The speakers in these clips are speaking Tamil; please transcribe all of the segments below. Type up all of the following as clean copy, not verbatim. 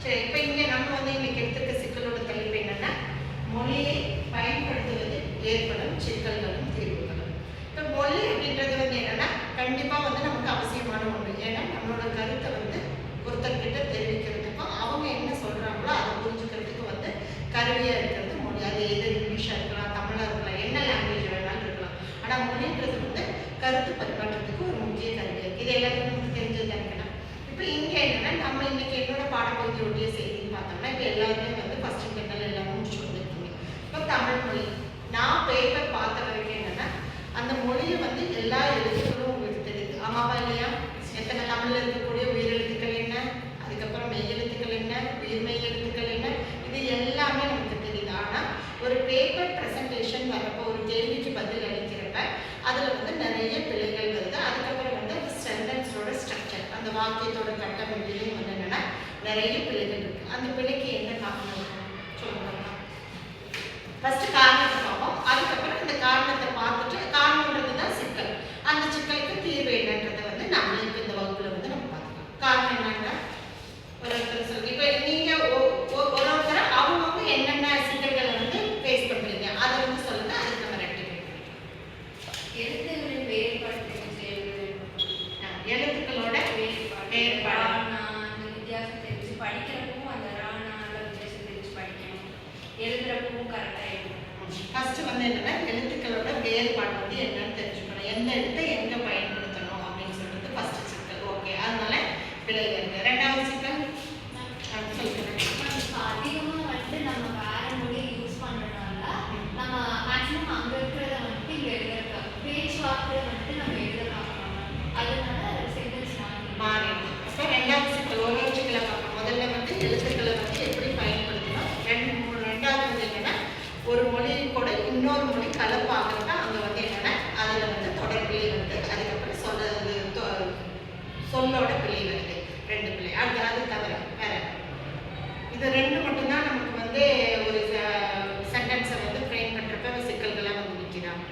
சரி, இப்போ இங்கே நம்ம வந்து இன்னைக்கு எடுத்துக்க சிக்கலோட தலைப்பு என்னன்னா மொழியை பயன்படுத்துவது ஏற்படும் சிக்கல்களும் தீர்வுகளும். இப்போ மொழி அப்படின்றது வந்து என்னன்னா கண்டிப்பாக வந்து நமக்கு அவசியமான ஒன்று. ஏன்னா நம்மளோட கருத்தை வந்து ஒருத்தர்கிட்ட தெரிவிக்கிறதுக்கும் அவங்க என்ன சொல்றாங்களோ அதை புரிஞ்சுக்கிறதுக்கு வந்து கருவியாக இருக்கிறது மொழி. அது எது இங்கிலீஷாக இருக்கலாம், தமிழாக இருக்கலாம், என்ன லாங்குவேஜ் வேணாலும் இருக்கலாம். ஆனால் மொழின்றது வந்து கருத்து பரிமாற்றத்துக்கு ஒரு முக்கிய கருவியாக இருக்குது. இது எல்லாத்துக்கும் நமக்கு தெரிஞ்சது தானே. இப்போ இங்கே என்னன்னா நம்ம இன்னைக்கு என்னோட பாடப்பகுதியோடைய செய்தின்னு பார்த்தோம்னா இப்போ எல்லாருமே வந்து ஃபர்ஸ்ட் இன்டர்னல் எல்லாமே முடிச்சு வந்துருக்கீங்க. இப்போ தமிழ் மொழி நான் பேப்பர் பார்த்த வரைக்கும் என்னன்னா அந்த மொழியை வந்து எல்லா எழுத்துக்களும் உங்களுக்கு தெரியுது. ஆமாவா இல்லையா? எத்தனை தமிழில் இருக்கக்கூடிய உயிரெழுத்துக்கள் என்ன, அதுக்கப்புறம் மெய் எழுத்துக்கள் என்ன, உயிர்மெய் எழுத்துக்கள் என்ன, இது எல்லாமே நமக்கு தெரியுது. ஆனால் ஒரு பேப்பர் ப்ரெசன்டேஷன் வரப்போ ஒரு கேள்விக்கு பதில் அளிக்கிறப்ப அதில் வந்து நிறைய பிழைகள் வருது. அதுக்கப்புறம் வந்து அந்த சென்டென்ஸோட ஸ்ட்ரக்சர், அந்த வாக்கியத்தோட கட்டமைப்பிலையும் வந்து என்னென்னா நிறைய பிழைகள் இருக்குது. அந்த பிழைக்கு என்ன காரணம் சொல்லுவாங்க? ஃபர்ஸ்ட் காரணத்தை பார்ப்போம். அதுக்கப்புறம் இந்த காரணத்தை பார்த்துட்டு காரணன்றது தான் சிக்கல், அந்த சிக்கலுக்கு தீர்வு என்னன்றதை வந்து நம்ம இப்போ இந்த வகுப்புல வந்து நம்ம பார்த்துக்கலாம். காரணம் என்னன்னா ஒருத்தர் சொல்லி இப்போ நீங்கள் ஒருத்தர் அவங்க என்னென்ன சிக்கல்களை வந்து ஃபேஸ் பண்ணுறீங்க அதை வந்து சொல்லுங்க. அதுக்கு நம்ம ரெக்டிஃபை பண்ணிக்கலாம். எழுத்துக்களின் வேறுபாடு எழுத்துக்களோட வேறுபாடு அந்த வித்தியாசம் தெரிஞ்சு படிக்கிறப்பவும் அந்த ராணால வித்தியாசம் தெரிஞ்சு படிக்கணும், எழுதுறப்பவும் கரெக்டாக எழுதணும். ஃபர்ஸ்ட் வந்து என்னன்னா எழுத்துக்களோட வேறுபாடு வந்து என்னன்னு தெரிஞ்சுக்கணும். எந்த எழுத்தை எங்க பயன்படுத்தணும் அப்படின்னு சொல்றது ஃபர்ஸ்ட் சிக்கல். ஓகே, அதனால பிழை வருது. ரெண்டாவது சிக்கல் சொல்லுங்க. அதிகமாக வந்துட்டு நம்ம வேற மொழி யூஸ் பண்ணுறதுனால நம்ம மேக்ஸிமம் அங்கே இருக்கிறத வந்துட்டு இங்கே எழுதுறதுக்கு பேச்சுவார்த்தை வந்துட்டு நம்ம எழுத பார்க்கணும். அதனால சென்டென்ஸ் மாறிடுது. அப்போ ரெண்டாவது சிக்கல் ஒரு சிக்கலை பார்க்கணும். முதல்ல வந்து எழுத்துக்களை வந்து எப்படி பயன்படுத்தணும். ரெண்டாவது வந்து என்னன்னா ஒரு மொழி கூட இன்னொரு மொழி கலப்பாகிறப்ப அங்கே வந்து என்னன்னா அதில் வந்து தொடர்பிழை வந்து அதுக்கப்புறம் சொல்லோட பிழை வருது. ரெண்டு பிழை. அது தவிர வேற இது ரெண்டு மட்டும்தான் நமக்கு வந்து ஒரு சென்டென்ஸை வந்து ஃப்ரேம் பண்ணுறப்ப சிக்கல்களாக வந்து நிற்கிறாங்க.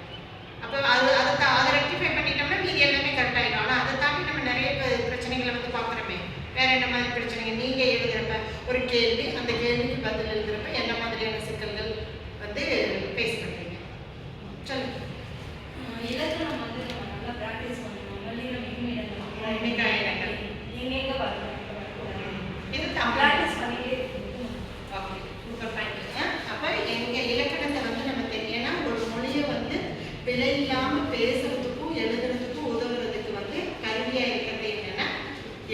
அப்போ அதை ரெக்டிஃபை பண்ணிட்டோம்னா மீதி எல்லாமே கரெக்ட் ஆகிடும். ஆனால் அதை தாண்டி நம்ம நிறைய பிரச்சனைகளை வந்து பார்க்குறோமே. வேற என்ன மாதிரி பிரச்சனைங்க? நீங்கள் எழுதுறப்ப ஒரு கேள்வி, அந்த கேள்விக்கு பதில் எழுதுறப்ப என்ன மாதிரியான சிக்கல்கள் வந்து ஃபேஸ் பண்ணுறீங்க? சொல்லுங்க. இலக்கணம் வந்து நம்ம நல்லா ப்ராக்டிஸ் பண்ணணும். மல்லிகை மிக இடங்கள் நீங்கள் எங்கே வரணும் இது தமிழ் ப்ராக்டிஸ் பண்ணிட்டே ஓகே, சூப்பர் பாயிண்ட். அப்போ எங்கள் இலக்கணத்தை வந்து நம்ம தெரியனா ஒரு மொழியை வந்து பிழை இல்லாமல் பேசுறதுக்கும் எழுதுறதுக்கும் உதவுறதுக்கு வந்து கருவியாக இருக்கிறது என்னன்னா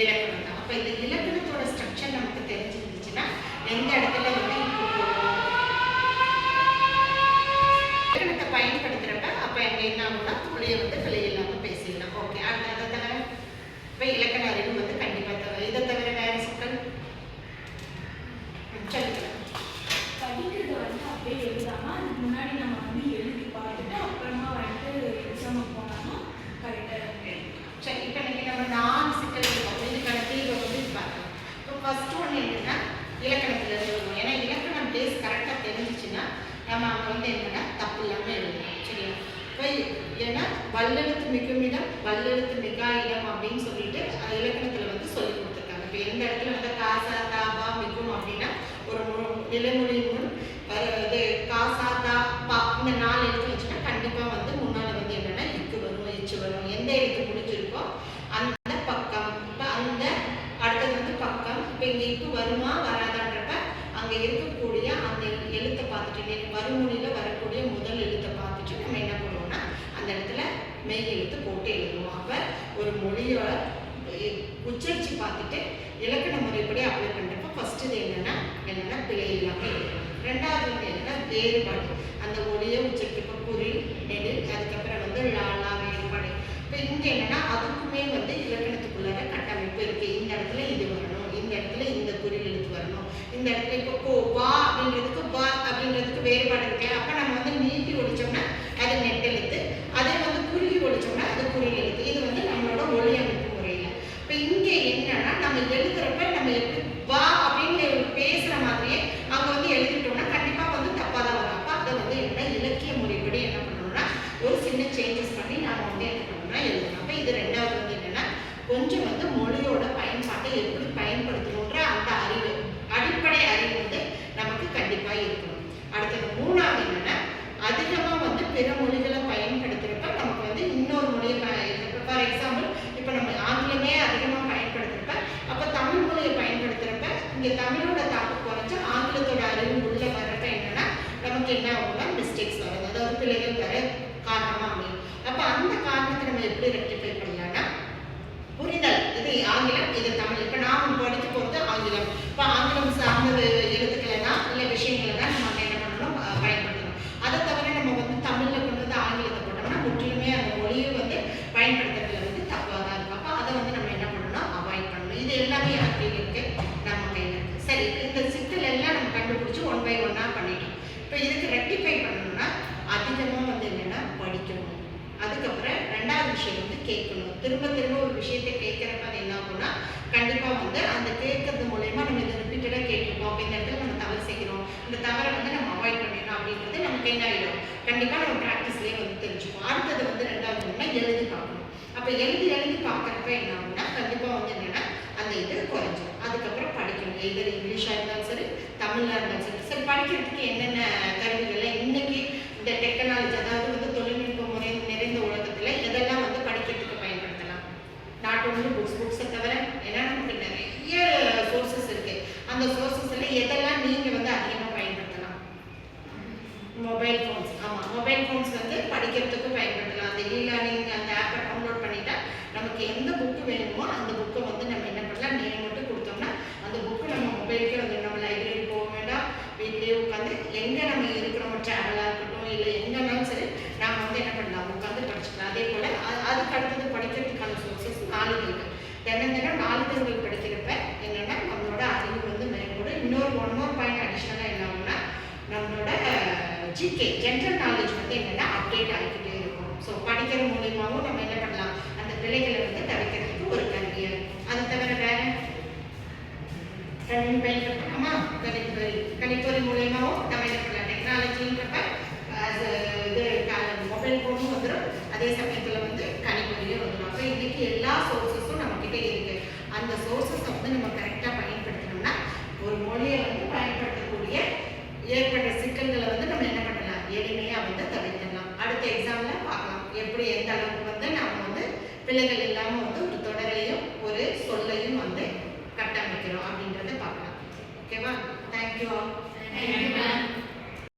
இலக்கணம் தான். அப்போ இந்த இலக்கணத்தோட ஸ்ட்ரக்சர் நமக்கு தெரிஞ்சிருந்துச்சுன்னா எந்த இடத்துல வந்து இலக்கணத்தை பயன்படுத்துகிறப்ப அப்போ எங்கே என்ன ஆகும்னா மொழியை வந்து பிழை இல்லாமல் பேசிடலாம். ஓகே, அதை தவிர இப்போ இலக்கண அறிவு வந்து கண்டிப்பாக தவிர இதை தவிர வேறு சிக்கல் படிக்கிறது வந்து அப்படியே எழுதாம அதுக்கு முன்னாடி நம்ம வந்து எழுதி பார்த்துட்டு அப்புறமா வந்துட்டு எக்ஸாமுக்கு போனோம்னா கரெக்டாக இருக்கு. சரி, இப்போ இன்னைக்கு நம்ம 4 சிக்கல் இருக்கும். இதுக்கான தீர்வை வந்து பார்க்கலாம். இப்போ ஃபர்ஸ்ட் ஒன்று என்னன்னா இலக்கணத்தில் எழுதணும். ஏன்னா இலக்கணம் பேஸ் கரெக்டாக தெரிஞ்சிச்சுன்னா நம்ம அங்கே வந்து என்னன்னா தப்பு இல்லாமல் எழுதணும். சரியா? இப்போ ஏன்னா வல்லெழுத்து மிகுமிடம் வல்லெழுத்து மிகா இடம் அப்படின்னு சொல்லிட்டு இலக்கணத்தில் வந்து சொல்லி கொடுத்துருக்காங்க. இப்போ எந்த இடத்துல வந்து காசா தாபா மிகும் அப்படின்னா ஒரு நிலைமொழி முன் இது காசா தா பா இந்த 4 எழுத்து வச்சுன்னா கண்டிப்பாக வந்து முன்னால் வந்து என்னென்னா இக்கு வரும், எச்சு வரும். எந்த எழுத்து முடிஞ்சிருக்கோ அந்த பக்கம். இப்போ அந்த அடுத்தது வந்து பக்கம். இப்போ இங்கே இக்கு வருமா வராதான்றப்ப அங்கே இருக்கக்கூடிய அந்த எழுத்தை பார்த்துட்டு மறுமொழியில் வரக்கூடிய முதல் எழுத்தை பார்த்துட்டு நம்ம என்ன பண்ணுவோம்னா அந்த இடத்துல மெய் எழுத்து போட்டு எழுதுவோம். அப்போ ஒரு மொழியோட உச்சரித்து பார்த்துட்டு இலக்கண முறைப்படி அப்ளை பண்ணுறப்ப ஃபர்ஸ்ட் இது என்னன்னா பிழை இல்லாமல் எழுதணும். ரெண்டாவது வந்து என்னன்னா வேறுபாடு. அந்த மொழியை உச்சரிக்கப்போ குறில் நெடில் அதுக்கப்புறம் வந்து லாலா வேறுபாடு. இப்போ இங்கே என்னன்னா அதுக்குமே வந்து இலக்கணத்துக்குள்ளார கட்டமைப்பு இருக்குது. இந்த இடத்துல இது வரணும், இந்த இடத்துல இந்த குறில் எழுத்து வரணும், இந்த இடத்துல இப்போ கோ வா அப்படின்றதுக்கு பா அப்படின்றதுக்கு வேறுபாடு இருக்கு. அப்போ நம்ம வந்து நீட்டி ஒழிச்சோம்னா அது நெட்டெழுத்து, அதே வந்து குறுகி ஒழிச்சோம்னா அது குறில் எழுத்து. இது வந்து நம்மளோட மொழி அமைப்பு முறையில். இப்போ இங்கே என்னன்னா நம்ம எழுதுறப்ப நம்ம எப்படி வா அப்படின்னு பேசுகிற மாதிரியே அங்கே வந்து எழுதிட்டோம்னா கண்டிப்பாக வந்து தப்பாக தான் வரும். அப்போ அதை வந்து என்ன இலக்கிய முறைப்படி என்ன பண்ணணும்னா ஒரு சின்ன சேஞ்சஸ் பண்ணி நம்ம வந்து என்ன பண்ணணும்னா எழுதணும். அப்போ இது ரெண்டாவது வந்து என்னன்னா கொஞ்சம் வந்து மொழியோட பயன்பாட்டை எப்படி பயன்படுத்தணுன்ற அந்த அறிவு. இங்கே தமிழோட தாக்கு குறைஞ்சு ஆங்கிலத்தோட அறிவு உள்ள வர்றப்ப என்னன்னா நமக்கு என்ன ஆகும்னா மிஸ்டேக்ஸ் வருது, அதாவது பிள்ளைகள் வர காரணமாக அமையும். அப்போ அந்த காரணத்தை நம்ம எப்படி ரெக்டிஃபை பண்ணலாம்னா புரிதல், இது ஆங்கிலம் இது தமிழ். இப்போ நாம் படிக்க போகிறது ஆங்கிலம். இப்போ ஆங்கிலம் சார்ந்த எழுத்துக்களைனா இல்லை விஷயங்களை தான் நம்ம என்ன பண்ணணும் பயன்படுத்தணும். அதை தவிர நம்ம வந்து தமிழில் கொண்டு வந்து ஆங்கிலத்தை போட்டோம்னா முற்றிலுமே அந்த மொழியை வந்து பயன்படுத்துறதுல வந்து தப்பாக தான் இருக்கும். அப்போ அதை வந்து நம்ம என்ன பண்ணணும் அவாய்ட் பண்ணணும். இது எல்லாமே யார் கையில் இருக்குது? நம்ம கையில் இருக்குது. சரி, இந்த சிக்கல் எல்லாம் நம்ம கண்டுபிடிச்சி 1 by 1 பண்ணிட்டோம். இப்போ இதுக்கு ரெக்டிஃபை பண்ணணும்னா அதிகமாக வந்து என்னென்னா படிக்கணும். அதுக்கப்புறம் 2வது விஷயம் வந்து கேட்கணும். திரும்ப திரும்ப ஒரு விஷயத்தை கேட்குறப்ப அது என்ன ஆகும்னா கண்டிப்பாக வந்து அந்த கேட்கறது மூலயமா நம்ம இதை ரிப்பீட்டடாக கேட்டிருக்கோம். அப்போ இந்த இடத்துல நம்ம தவறு செய்கிறோம், இந்த தவறை வந்து நம்ம அவாய்ட் பண்ணிடணும் அப்படின்றது நமக்கு என்ன ஆகிடும், கண்டிப்பாக நம்ம ப்ராக்டிஸ்லேயே வந்து தெரிஞ்சுப்போம். அடுத்தது வந்து 2வது ஒன்றுனா எழுதி பார்க்கணும். அப்போ எழுதி பார்க்குறப்ப என்ன ஆகும்னா கண்டிப்பாக வந்து என்னென்னா அந்த இது குறைஞ்சிடும். அதுக்கப்புறம் படிக்கணும். எது இங்கிலீஷாக இருந்தாலும் சரி, தமிழாக இருந்தாலும் சரி. சரி, படிக்கிறதுக்கு என்னென்ன கருவிகள் இன்னைக்கு இந்த டெக்னாலஜி, அதாவது வந்து தொழில்நுட்ப முறை நிறைந்த உலகத்தில் எதெல்லாம் வந்து படிக்கிறதுக்கு பயன்படுத்தலாம்? நாட் ஒன்லி புக்ஸை தவிர ஏன்னா நமக்கு நிறைய சோர்சஸ் இருக்குது. அந்த சோர்சஸில் எதெல்லாம் நீங்கள் வந்து அதிகமாக பயன்படுத்தலாம்? Mobile phones. ஆமாம், மொபைல் ஃபோன்ஸ் வந்து படிக்கிறதுக்கு பயன்படுத்தலாம். அந்த லேர்னிங் அந்த ஆப்பை டவுன்லோட் பண்ணிட்டா நமக்கு எந்த புக்கு வேணுமோ அந்த புக்கை வந்து நம்ம என்ன பண்ணலாம், நேம் மட்டும் கொடுத்தோம்னா அந்த புக்கு நம்ம மொபைலுக்கே வந்து நம்ம லைப்ரரி போக வேண்டாம், வீட்லேயே உட்காந்து எங்கே நம்ம இருக்கிறோமோ ட்ராவலாக இருக்கட்டும் இல்லை எங்கேனாலும் சரி நாம் வந்து என்ன பண்ணலாம் உட்காந்து படிச்சுக்கலாம். அதே போல் அதுக்கு அடுத்தது படிக்கிறதுக்கான சோர்சஸ் நாளிதழ்கள். தினம் நாளிதழ்கள் படிக்கிறப்ப என்னென்னா நம்மளோட அறிவு வந்து மேம்படும். இன்னொரு 1 more பாயிண்ட் அடிஷ்னலாக என்ன ஆகும்னா நம்மளோட ஜிகே ஜென்ரல் நாலேஜ் வந்து என்னென்னா அப்டேட் ஆகிக்கிட்டே இருக்கும். ஸோ படிக்கிற மூலியமாகவும் நம்ம என்ன பண்ணலாம், அந்த பிள்ளைகளை வந்து தவிர்க்கிறதுக்கு ஒரு கல்வியாக இருக்கும். அது தவிர வேறு கணினி பயன்படுத்தலாமா? கணிப்பொறி மூலியமாகவும் நம்ம என்ன பண்ணலாம், டெக்னாலஜின்றப்ப இது மொபைல் ஃபோனும் வந்துடும், அதே சமயத்தில் வந்து கணிப்பொறியும் வந்துடும். அப்போ இன்றைக்கி எல்லா சோர்ஸஸும் நம்மக்கிட்ட இருக்குது. அந்த சோர்ஸஸை வந்து நம்ம கரெக்டாக பயன்படுத்தினோம்னா ஒரு மொழியை வந்து பயன்படுத்தக்கூடிய ஏற்பட்ட சிக்கல்களை வந்து நம்ம என்ன பண்ணலாம், எளிமையாக வந்து தவிர்த்திடலாம். அடுத்த எக்ஸாமில் பார்க்கலாம் எப்படி எந்த அளவுக்கு வந்து நம்ம வந்து பிள்ளைகள் இல்லாமல் வந்து ஒரு தொடரையும் ஒரு சொல்லையும் வந்து கட்டமைக்கிறோம் அப்படின்றத பார்க்கலாம். ஓகேவா? Thank you all.